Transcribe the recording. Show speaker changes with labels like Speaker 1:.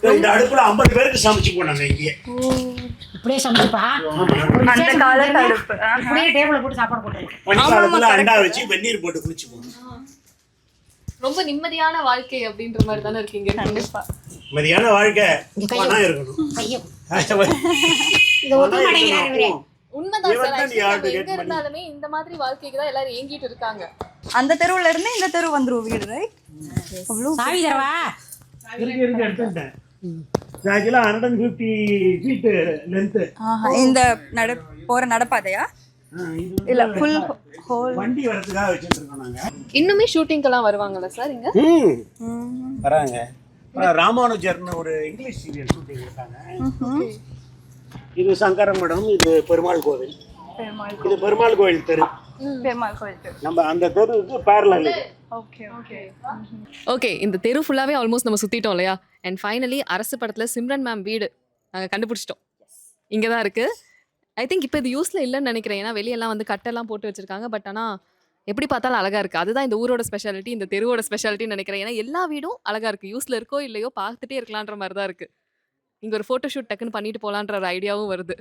Speaker 1: இந்த அடுப்புல 50 பேருக்கு சமைச்சு போனாங்க இங்கே.
Speaker 2: இப்படியே சமைச்சுப்பா.
Speaker 3: அந்த காலத்து அடுப்பு.
Speaker 2: இப்படியே டேபிள்ல போட்டு சாப்பாடு போட்டுருக்கோம்.
Speaker 1: பனிக்காலத்துல அண்டா வச்சு வெந்நீர் போட்டு குளிச்சு போனோம்.
Speaker 4: ரொம்ப நிம்மதியான வாழ்க்கை அப்படின்ற மாதிரி தானே இருக்கீங்க.
Speaker 3: கண்டிப்பா
Speaker 1: மதியான வாழ்க்கை பணம் இருக்கணும்.
Speaker 2: ஐயோ
Speaker 1: இதை
Speaker 2: ஒட்ட மாட்டேங்கிறாரு இவரு.
Speaker 4: உண்மைதான்
Speaker 1: இவன்
Speaker 4: சார்.
Speaker 1: தான்
Speaker 4: actually
Speaker 1: யாரு
Speaker 4: நம்ம எங்க
Speaker 1: get பண்ணி-
Speaker 4: இருந்தாலுமே இந்த மாதிரி வாழ்க்கைக்கு தான் எல்லாரும் ஏங்கிட்டு இருக்காங்க.
Speaker 3: அந்த தெருவுல இருந்து இந்த தெரு வந்துரும் வீடு, ரைட்? அவ்வளோ
Speaker 2: சாவி தரவா?
Speaker 1: இருக்கு எடுத்துட்டேன். ஆக்சுவலா 150 feet length.
Speaker 3: இந்த போற நடப்பாதையா இல்ல ஃபுல் ஹோல்?
Speaker 1: வண்டி வரதுக்காக வச்சுட்டு இருக்கோம் நாங்க.
Speaker 4: இன்னுமே ஷூட்டிங்க்கெல்லாம் வருவாங்கல்ல சார் இங்க?
Speaker 1: வராங்க. ராமானுஜர்னு ஒரு இங்கிலீஷ் சீரியல் ஷூட்டிங் இருக்காங்க. இது சங்கரமடம், இது பெருமாள் கோவில். இது பெருமாள் கோவில் தெரு.
Speaker 3: பெருமாள் கோயில்.
Speaker 1: நம்ம அந்த தெருவுக்கு பேரலல்.
Speaker 3: Okay okay.
Speaker 4: ஓகே, இந்த தெரு ஃபுல்லாவே ஆல்மோஸ்ட் நம்ம சுத்திட்டோம் இல்லையா? அண்ட் ஃபைனலி அரசு படத்துல சிம்ரன் மேம் வீடு நாங்க கண்டுபிடிச்சிட்டோம். இங்க தான் இருக்கு. ஐ திங்க் இப்போ இது யூஸ்ல இல்லைன்னு நினைக்கிறேன். ஏன்னா வெளியெல்லாம் வந்து கட்டெல்லாம் போட்டு வச்சிருக்காங்க. பட் ஆனா எப்படி பார்த்தாலும் அழகா இருக்கு. அதுதான் இந்த ஊரோட ஸ்பெஷாலிட்டி, இந்த தெருவோட ஸ்பெஷாலிட்டின்னு நினைக்கிறேன். ஏன்னா எல்லா வீடும் அழகா இருக்கு. யூஸ்ல இருக்கோ இல்லையோ பார்த்துட்டே இருக்கலான்ற மாதிரி தான் இருக்கு. இங்க ஒரு ஃபோட்டோ ஷூட் டக்குன்னு பண்ணிட்டு போலான்ற ஒரு ஐடியாவும் வருது.